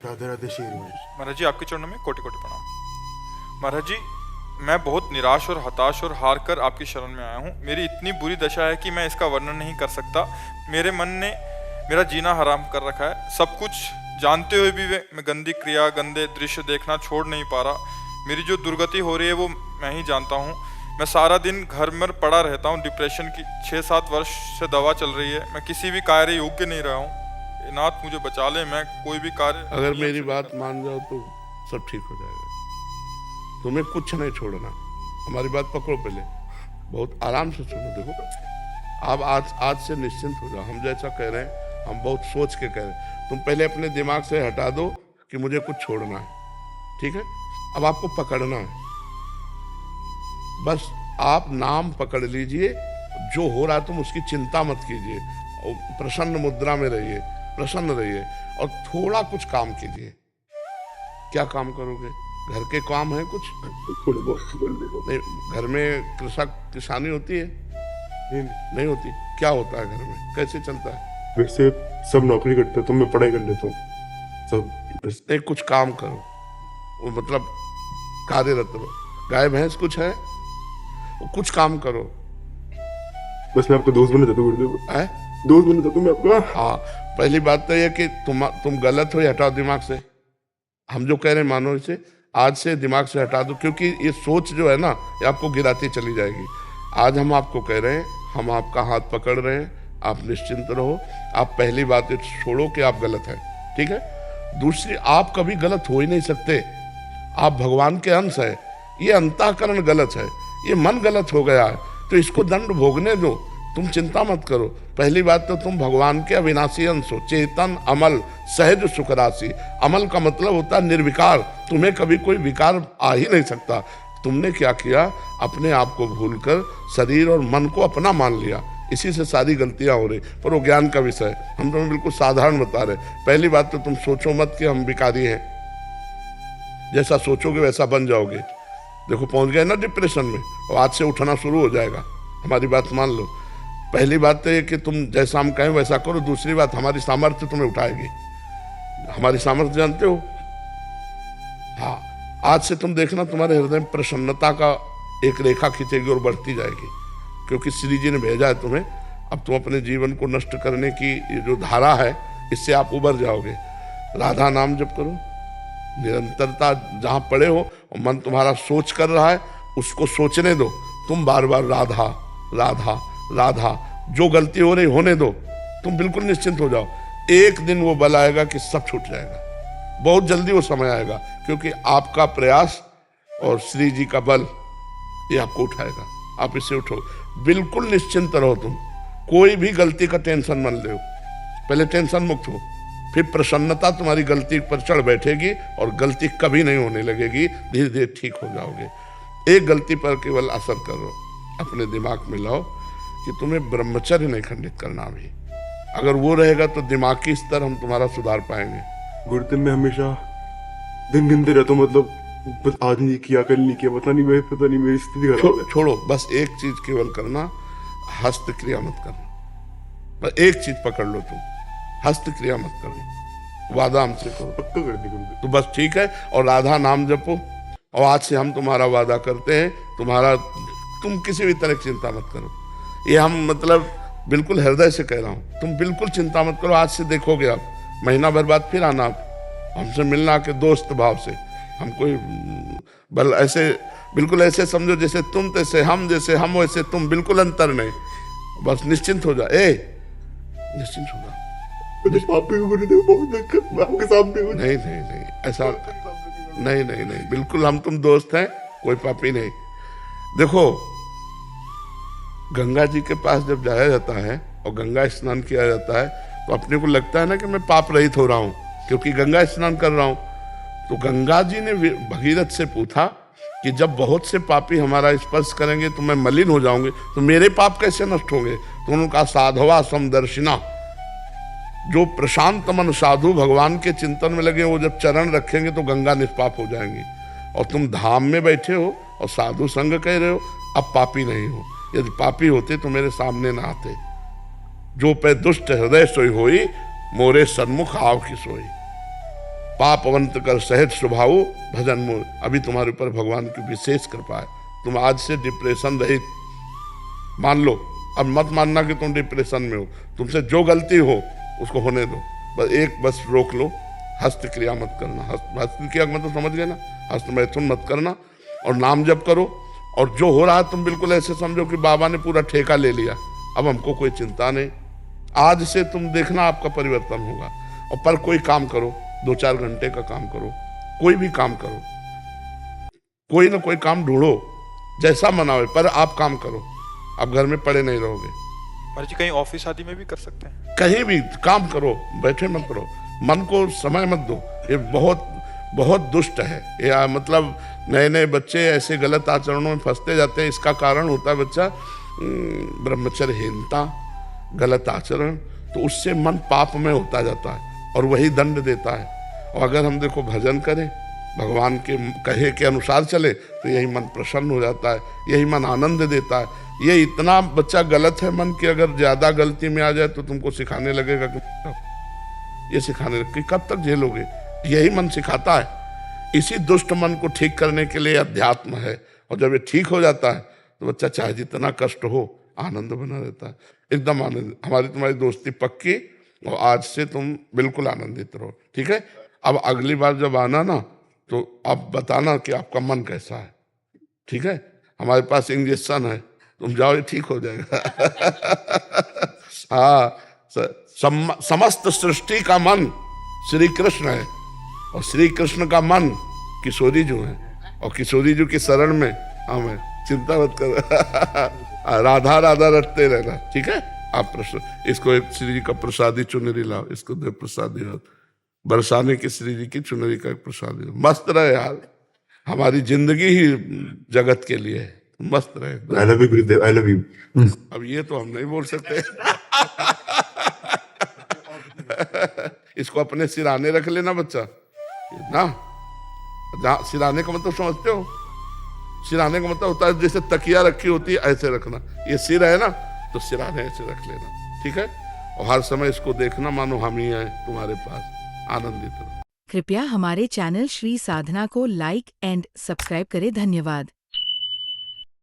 राधे राधे शेर में। महाराज जी, आपके चरणों में कोटि कोटि प्रणाम। महाराज जी, मैं बहुत निराश और हताश और हार कर आपकी शरण में आया हूँ। मेरी इतनी बुरी दशा है कि मैं इसका वर्णन नहीं कर सकता। मेरे मन ने मेरा जीना हराम कर रखा है। सब कुछ जानते हुए भी मैं गंदी क्रिया, गंदे दृश्य देखना छोड़ नहीं पा रहा। मेरी जो दुर्गति हो रही है वो मैं ही जानता हूँ। मैं सारा दिन घर में पड़ा रहता हूँ। डिप्रेशन की 6-7 वर्ष से दवा चल रही है। मैं किसी भी कार्य योग्य नहीं रहा हूँ। नाथ मुझे बचा ले, मैं कोई भी कार्य अगर मेरी बात मान जाओ तो सब ठीक हो जाएगा। तुम्हें कुछ नहीं छोड़ना। हमारी बात पकड़ो, पहले बहुत आराम से सुनो। देखो, आप आज से निश्चिंत हो जाओ। हम जैसा कह रहे हैं, हम बहुत सोच के कह रहे हैं। तुम पहले अपने दिमाग से हटा दो कि मुझे कुछ छोड़ना है, ठीक है? अब आपको पकड़ना है। बस आप नाम पकड़ लीजिए। जो हो रहा है तुम उसकी चिंता मत कीजिए। प्रसन्न मुद्रा में रहिए, प्रसन्न रहिए और थोड़ा कुछ काम कीजिए। क्या काम करोगे? घर के काम है कुछ? थोड़े बहुत नहीं, घर में किसानी होती है? नहीं होती। क्या होता है घर में? कैसे चलता है? वैसे सब नौकरी करते हैं तो मैं पढ़ाई कर लेता हूँ सब बस। नहीं, कुछ काम करो। वो मतलब कार्यरत रहो। गाय भैंस कुछ है? वो कुछ काम करो। बस मैं आपका दोस्त बनना चाहता हूँ गुरुदेव। है? दोस्त बनना चाहता हूँ मैं आपका। हाँ, पहली बात तो यह कि तुम गलत हो, ये हटाओ दिमाग से। हम जो कह रहे हैं मानो इसे आज से दिमाग से हटा दो, क्योंकि ये सोच जो है ना, ये आपको गिराती चली जाएगी। आज हम आपको कह रहे हैं, हम आपका हाथ पकड़ रहे हैं, आप निश्चिंत रहो। आप पहली बात छोड़ो कि आप गलत हैं, ठीक है? दूसरी, आप कभी गलत हो ही नहीं सकते। आप भगवान के अंश है। ये अंतःकरण गलत है, ये मन गलत हो गया है, तो इसको दंड भोगने दो। तुम चिंता मत करो। पहली बात तो तुम भगवान के अविनाशी अंश हो, चेतन, अमल, सहज सुख राशि। अमल का मतलब होता है निर्विकार। तुम्हें कभी कोई विकार आ ही नहीं सकता। तुमने क्या किया? अपने आप को भूलकर शरीर और मन को अपना मान लिया। इसी से सारी गलतियां हो रही। पर वो ज्ञान का विषय, हम तुम्हें बिल्कुल साधारण बता रहे। पहली बात तो तुम सोचो मत कि हम विकारी हैं। जैसा सोचोगे वैसा बन जाओगे। देखो, पहुंच गए ना डिप्रेशन में, और आज से उठना शुरू हो जाएगा। हमारी बात मान लो। पहली बात तो ये कि तुम जैसा हम कहें वैसा करो। दूसरी बात, हमारी सामर्थ्य तुम्हें उठाएगी। हमारी सामर्थ्य जानते हो? हाँ, आज से तुम देखना तुम्हारे हृदय में प्रसन्नता का एक रेखा खींचेगी और बढ़ती जाएगी, क्योंकि श्री जी ने भेजा है तुम्हें। अब तुम अपने जीवन को नष्ट करने की ये जो धारा है, इससे आप उबर जाओगे। राधा नाम जप करो निरंतरता। जहाँ पड़े हो और मन तुम्हारा सोच कर रहा है, उसको सोचने दो। तुम बार बार राधा राधा राधा, जो गलती हो रही होने दो। तुम बिल्कुल निश्चिंत हो जाओ। एक दिन वो बल आएगा कि सब छूट जाएगा। बहुत जल्दी वो समय आएगा, क्योंकि आपका प्रयास और श्री जी का बल ये आपको उठाएगा। आप इससे उठो, बिल्कुल निश्चिंत रहो। तुम कोई भी गलती का टेंशन मत लो। पहले टेंशन मुक्त हो, फिर प्रसन्नता तुम्हारी गलती पर चढ़ बैठेगी और गलती कभी नहीं होने लगेगी। धीरे धीरे ठीक हो जाओगे। एक गलती पर केवल असर करो, अपने दिमाग में लाओ कि तुम्हें ब्रह्मचर्य नहीं खंडित करना भी। अगर वो रहेगा तो दिमागी स्तर हम तुम्हारा सुधार पाएंगे। गुरुदेव मैं हमेशा दिन गिनते रहता हूँ, मतलब बस आज नहीं किया, कल नहीं किया, पता नहीं मेरी स्थिति खराब है। छोड़ो, बस एक चीज केवल करना, हस्त क्रिया मत करना। बस एक चीज पकड़ लो तुम, हस्त क्रिया मत करो। वादा हमसे करो, पक्का कर दी गुरुदेव। तो बस ठीक है। और राधा नाम जपो। और आज से हम तुम्हारा वादा करते हैं, तुम किसी भी तरह की चिंता मत करो। ये हम मतलब बिल्कुल हृदय से कह रहा हूँ। तुम बिल्कुल चिंता मत करो। आज से देखोगे आप, महीना भर बाद फिर आना आप हमसे मिलना के दोस्त भाव से। हम कोई बल ऐसे बिल्कुल ऐसे समझो जैसे तुम तैसे हम, जैसे हम वैसे तुम, बिल्कुल अंतर नहीं। बस निश्चिंत हो जा। निश्चिंत हो जा। तो पापी को गुरुदेव बहुत दिक्कत आपके सामने हो। नहीं नहीं नहीं, ऐसा नहीं नहीं नहीं, बिल्कुल हम तुम दोस्त हैं, कोई पापी नहीं। देखो, गंगा जी के पास जब जाया जाता है और गंगा स्नान किया जाता है, तो अपने को लगता है ना कि मैं पाप रहित हो रहा हूं, क्योंकि गंगा स्नान कर रहा हूं। तो गंगा जी ने भगीरथ से पूछा कि जब बहुत से पापी हमारा स्पर्श करेंगे तो मैं मलिन हो जाऊंगे, तो मेरे पाप कैसे नष्ट होंगे? तो उन्होंने कहा, साधवा समदर्शिना। जो प्रशांत मन साधु भगवान के चिंतन में लगे, वो जब चरण रखेंगे तो गंगा निष्पाप हो जाएंगी। और तुम धाम में बैठे हो और साधु संग कह रहे हो, अब पापी नहीं हो। यदि पापी होते तो मेरे सामने ना आते। जो पे दुष्ट हृदय सोई होई, मोरे सन्मुख आव की सोई। पापवंत कर सहज स्वभाव भजन मोर। अभी तुम्हारे ऊपर भगवान की विशेष कृपा है, तुम आज से डिप्रेशन रहित मान लो। अब मत मानना कि तुम डिप्रेशन में हो, तुमसे जो गलती हो उसको होने दो, बस रोक लो, हस्त क्रिया मत करना। हस्त क्रिया मतलब समझ गए ना, हस्त मैथुन मत करना, और नाम जप करो। और जो हो रहा है तुम बिल्कुल ऐसे समझो कि बाबा ने पूरा ठेका ले लिया, अब हमको कोई चिंता नहीं। आज से तुम देखना आपका परिवर्तन होगा। और पर कोई काम करो, 2-4 घंटे का काम करो, कोई भी काम करो, कोई ना कोई काम ढूंढो, जैसा मन आवे, पर आप काम करो। आप घर में पड़े नहीं रहोगे। महाराज जी कहीं ऑफिस आदि में भी कर सकते हैं? कहीं भी काम करो, बैठे मत करो, मन को समय मत दो। ये बहुत बहुत दुष्ट है ये। मतलब नए नए बच्चे ऐसे गलत आचरणों में फंसते जाते हैं। इसका कारण होता है बच्चा ब्रह्मचर्यहीनता, गलत आचरण। तो उससे मन पाप में होता जाता है और वही दंड देता है। और अगर हम देखो भजन करें, भगवान के कहे के अनुसार चले, तो यही मन प्रसन्न हो जाता है, यही मन आनंद देता है। ये इतना बच्चा गलत है मन की, अगर ज्यादा गलती में आ जाए तो तुमको सिखाने लगेगा कि ये सिखाने कि कब तक झेलोगे। यही मन सिखाता है। इसी दुष्ट मन को ठीक करने के लिए अध्यात्म है। और जब ये ठीक हो जाता है तो बच्चा चाहे जितना कष्ट हो आनंद बना रहता है, एकदम आनंद। हमारी तुम्हारी दोस्ती पक्की, और आज से तुम बिल्कुल आनंदित रहो, ठीक है। अब अगली बार जब आना ना, तो आप बताना कि आपका मन कैसा है, ठीक है। हमारे पास इंजेक्शन है, तुम जाओ, ये ठीक हो जाएगा। हाँ, समस्त सृष्टि का मन श्री कृष्ण है, और श्री कृष्ण का मन किशोरी जो है, और किशोरी जो की शरण में हम है। चिंता मत कर। राधा राधा रटते रहना, ठीक है। आप इसको एक श्री जी का प्रसादी चुनरी लाओ, इसको दे प्रसादी बरसाने की श्री जी की चुनरी का एक प्रसादी। मस्त रहे यार, हमारी जिंदगी ही जगत के लिए है, मस्त रहे। I love you Gurudev, I love you. अब ये तो हम नहीं बोल सकते। इसको अपने सिराने रख लेना बच्चा ना। सिराने का मतलब समझते हो? सिराने का मतलब होता है जैसे तकिया रखी होती है, ऐसे रखना। ये सिर है ना, तो सिराने ऐसे रख लेना, ठीक है। और हर समय इसको देखना मानो हम ही हैं तुम्हारे पास, आनंदित रहो। कृपया हमारे चैनल श्री साधना को लाइक एंड सब्सक्राइब करें। धन्यवाद।